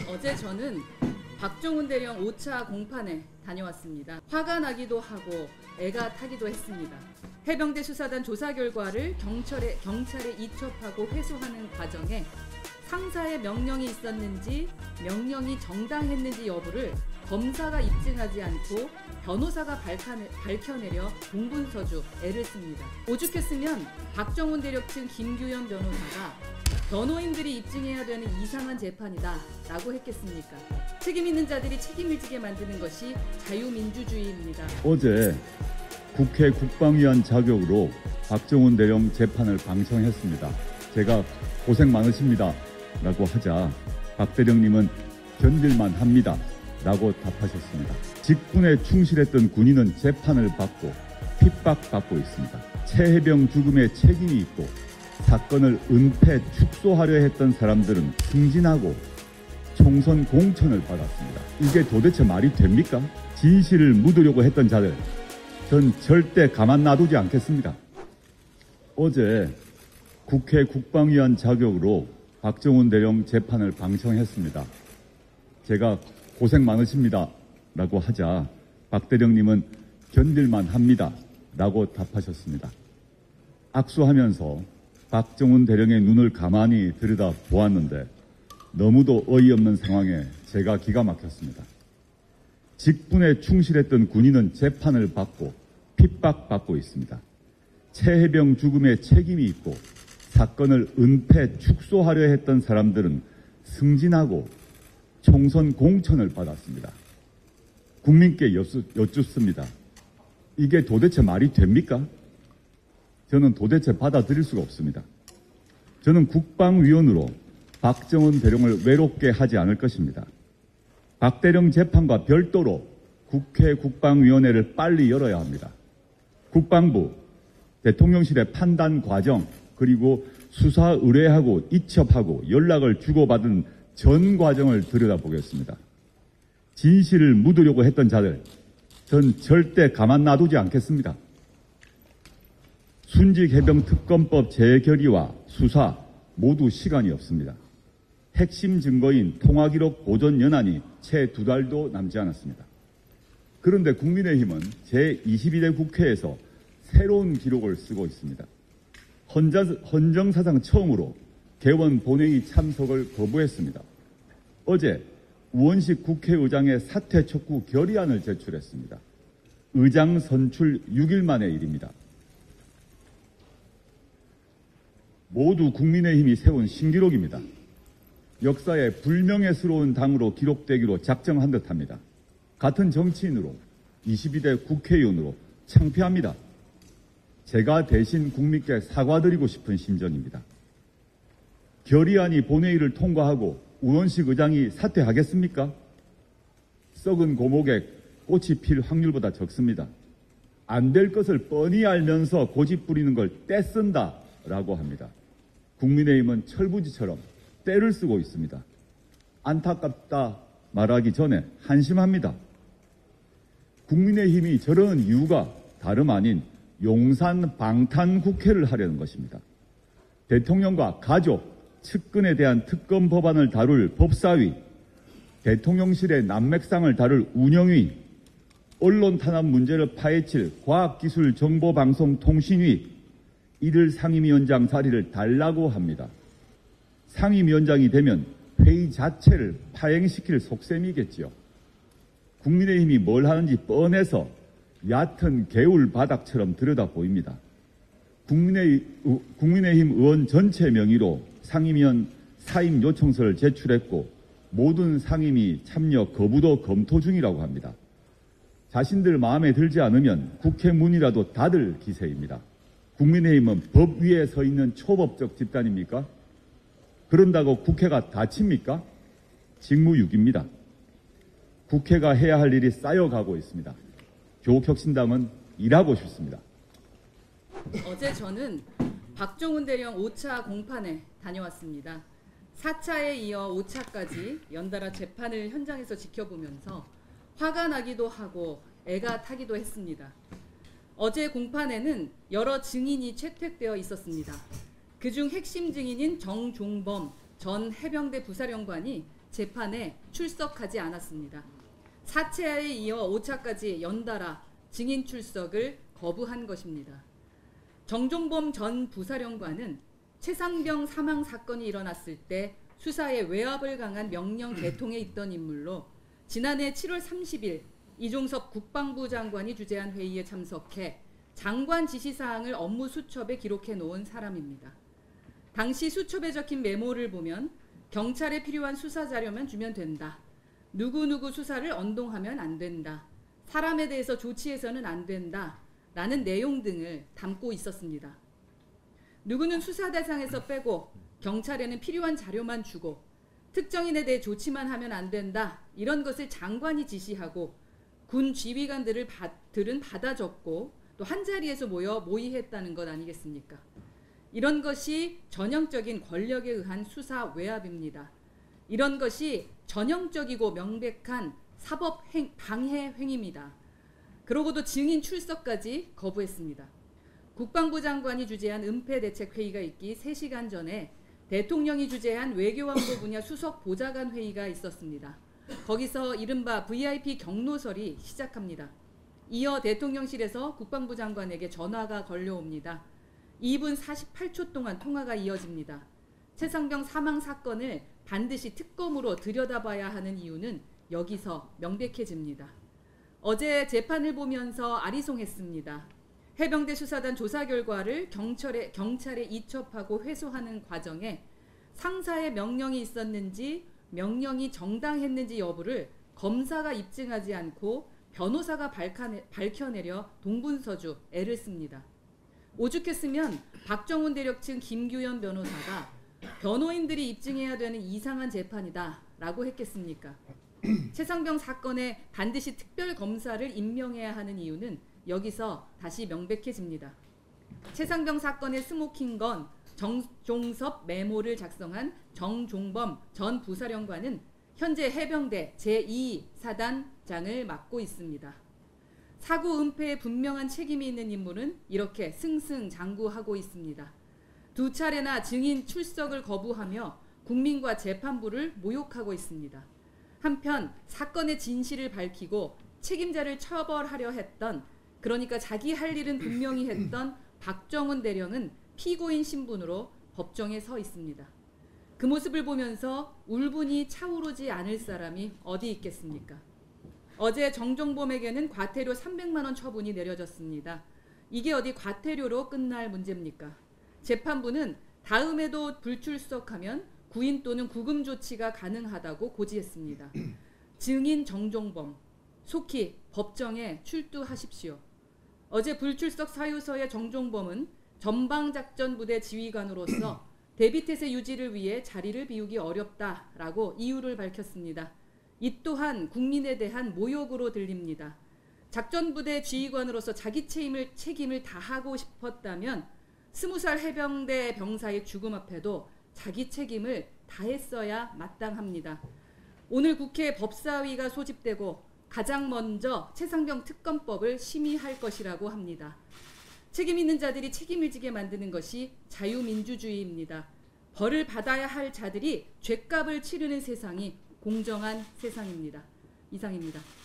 어제 저는 박종훈 대령 5차 공판에 다녀왔습니다. 화가 나기도 하고 애가 타기도 했습니다. 해병대 수사단 조사 결과를 경찰에 이첩하고 회수하는 과정에 상사의 명령이 있었는지 명령이 정당했는지 여부를 검사가 입증하지 않고 변호사가 밝혀내려 공분서주 애를 씁니다. 오죽했으면 박정훈 대령 측 김규현 변호사가 변호인들이 입증해야 되는 이상한 재판이다 라고 했겠습니까? 책임 있는 자들이 책임을 지게 만드는 것이 자유민주주의입니다. 어제 국회 국방위원 자격으로 박정훈 대령 재판을 방청했습니다. 제가 고생 많으십니다 라고 하자 박 대령님은 견딜만 합니다 라고 답하셨습니다. 직분에 충실했던 군인은 재판을 받고 핍박받고 있습니다. 최해병 죽음에 책임이 있고 사건을 은폐 축소하려 했던 사람들은 승진하고 총선 공천을 받았습니다. 이게 도대체 말이 됩니까? 진실을 묻으려고 했던 자들, 전 절대 가만 놔두지 않겠습니다. 어제 국회 국방위원 자격으로 박정훈 대령 재판을 방청했습니다. 제가 고생 많으십니다 라고 하자 박 대령님은 견딜만 합니다 라고 답하셨습니다. 악수하면서 박정훈 대령의 눈을 가만히 들여다 보았는데 너무도 어이없는 상황에 제가 기가 막혔습니다. 직분에 충실했던 군인은 재판을 받고 핍박받고 있습니다. 최해병 죽음에 책임이 있고 사건을 은폐 축소하려 했던 사람들은 승진하고 총선 공천을 받았습니다. 국민께 여쭙습니다. 이게 도대체 말이 됩니까? 저는 도대체 받아들일 수가 없습니다. 저는 국방위원으로 박정훈 대령을 외롭게 하지 않을 것입니다. 박 대령 재판과 별도로 국회 국방위원회를 빨리 열어야 합니다. 국방부, 대통령실의 판단 과정, 그리고 수사 의뢰하고 이첩하고 연락을 주고받은 전 과정을 들여다보겠습니다. 진실을 묻으려고 했던 자들, 전 절대 가만 놔두지 않겠습니다. 순직해병특검법 재결의와 수사 모두 시간이 없습니다. 핵심 증거인 통화기록 보존 연한이 채 2달도 남지 않았습니다. 그런데 국민의힘은 제22대 국회에서 새로운 기록을 쓰고 있습니다. 헌정사상 처음으로 개원 본회의 참석을 거부했습니다. 어제 우원식 국회의장의 사퇴 촉구 결의안을 제출했습니다. 의장 선출 6일 만의 일입니다. 모두 국민의힘이 세운 신기록입니다. 역사에 불명예스러운 당으로 기록되기로 작정한 듯합니다. 같은 정치인으로 22대 국회의원으로 창피합니다. 제가 대신 국민께 사과드리고 싶은 심정입니다. 결의안이 본회의를 통과하고 우원식 의장이 사퇴하겠습니까? 썩은 고목에 꽃이 필 확률보다 적습니다. 안 될 것을 뻔히 알면서 고집 부리는 걸 떼쓴다라고 합니다. 국민의힘은 철부지처럼 때를 쓰고 있습니다. 안타깝다 말하기 전에 한심합니다. 국민의힘이 저러는 이유가 다름 아닌 용산 방탄 국회를 하려는 것입니다. 대통령과 가족, 측근에 대한 특검 법안을 다룰 법사위, 대통령실의 난맥상을 다룰 운영위, 언론 탄압 문제를 파헤칠 과학기술정보방송통신위, 이들 상임위원장 자리를 달라고 합니다. 상임위원장이 되면 회의 자체를 파행시킬 속셈이겠지요. 국민의힘이 뭘 하는지 뻔해서 얕은 개울 바닥처럼 들여다 보입니다. 국민의힘 의원 전체 명의로 상임위원 사임 요청서를 제출했고 모든 상임위 참여 거부도 검토 중이라고 합니다. 자신들 마음에 들지 않으면 국회 문이라도 닫을 기세입니다. 국민의힘은 법 위에 서 있는 초법적 집단입니까? 그런다고 국회가 닫힙니까? 직무유기입니다. 국회가 해야 할 일이 쌓여가고 있습니다. 조국혁신당은 일하고 싶습니다. 어제 저는 박종훈 대령 5차 공판에 다녀왔습니다. 4차에 이어 5차까지 연달아 재판을 현장에서 지켜보면서 화가 나기도 하고 애가 타기도 했습니다. 어제 공판에는 여러 증인이 채택되어 있었습니다. 그중 핵심 증인인 정종범 전 해병대 부사령관이 재판에 출석하지 않았습니다. 4차에 이어 5차까지 연달아 증인 출석을 거부한 것입니다. 정종범 전 부사령관은 최상병 사망 사건이 일어났을 때 수사에 외압을 강한 명령 계통에 있던 인물로 지난해 7월 30일 이종섭 국방부 장관이 주재한 회의에 참석해 장관 지시사항을 업무 수첩에 기록해 놓은 사람입니다. 당시 수첩에 적힌 메모를 보면 경찰에 필요한 수사 자료만 주면 된다. 누구누구 수사를 언동하면 안 된다. 사람에 대해서 조치해서는 안 된다. 라는 내용 등을 담고 있었습니다. 누구는 수사 대상에서 빼고 경찰에는 필요한 자료만 주고 특정인에 대해 조치만 하면 안 된다. 이런 것을 장관이 지시하고 군 지휘관들은 받아 적고 또 한자리에서 모여 모의했다는 것 아니겠습니까? 이런 것이 전형적인 권력에 의한 수사 외압입니다. 이런 것이 전형적이고 명백한 사법 방해 행위입니다. 그러고도 증인 출석까지 거부했습니다. 국방부 장관이 주재한 은폐대책회의가 있기 3시간 전에 대통령이 주재한 외교안보 분야 수석 보좌관 회의가 있었습니다. 거기서 이른바 VIP 경로설이 시작합니다. 이어 대통령실에서 국방부 장관에게 전화가 걸려옵니다. 2분 48초 동안 통화가 이어집니다. 최상병 사망 사건을 반드시 특검으로 들여다봐야 하는 이유는 여기서 명백해집니다. 어제 재판을 보면서 아리송했습니다. 해병대 수사단 조사 결과를 경찰에 이첩하고 회수하는 과정에 상사의 명령이 있었는지 명령이 정당했는지 여부를 검사가 입증하지 않고 변호사가 밝혀내려 동분서주 애를 씁니다. 오죽했으면 박정훈 대령 측 김규현 변호사가 변호인들이 입증해야 되는 이상한 재판이다 라고 했겠습니까? 최상병 사건에 반드시 특별검사를 임명해야 하는 이유는 여기서 다시 명백해집니다. 최상병 사건의 스모킹건 정종섭 메모를 작성한 정종범 전 부사령관은 현재 해병대 제2사단장을 맡고 있습니다. 사고 은폐에 분명한 책임이 있는 인물은 이렇게 승승장구하고 있습니다. 2차례나 증인 출석을 거부하며 국민과 재판부를 모욕하고 있습니다. 한편 사건의 진실을 밝히고 책임자를 처벌하려 했던, 그러니까 자기 할 일은 분명히 했던 박정훈 대령은 피고인 신분으로 법정에 서 있습니다. 그 모습을 보면서 울분이 차오르지 않을 사람이 어디 있겠습니까? 어제 정종범에게는 과태료 300만 원 처분이 내려졌습니다. 이게 어디 과태료로 끝날 문제입니까? 재판부는 다음에도 불출석하면 구인 또는 구금 조치가 가능하다고 고지했습니다. 증인 정종범, 속히 법정에 출두하십시오. 어제 불출석 사유서의 정종범은 전방작전부대 지휘관으로서 대비태세 유지를 위해 자리를 비우기 어렵다라고 이유를 밝혔습니다. 이 또한 국민에 대한 모욕으로 들립니다. 작전부대 지휘관으로서 자기 책임을 다하고 싶었다면 20살 해병대 병사의 죽음 앞에도 자기 책임을 다했어야 마땅합니다. 오늘 국회 법사위가 소집되고 가장 먼저 최상병 특검법을 심의할 것이라고 합니다. 책임 있는 자들이 책임을 지게 만드는 것이 자유민주주의입니다. 벌을 받아야 할 자들이 죗값을 치르는 세상이 공정한 세상입니다. 이상입니다.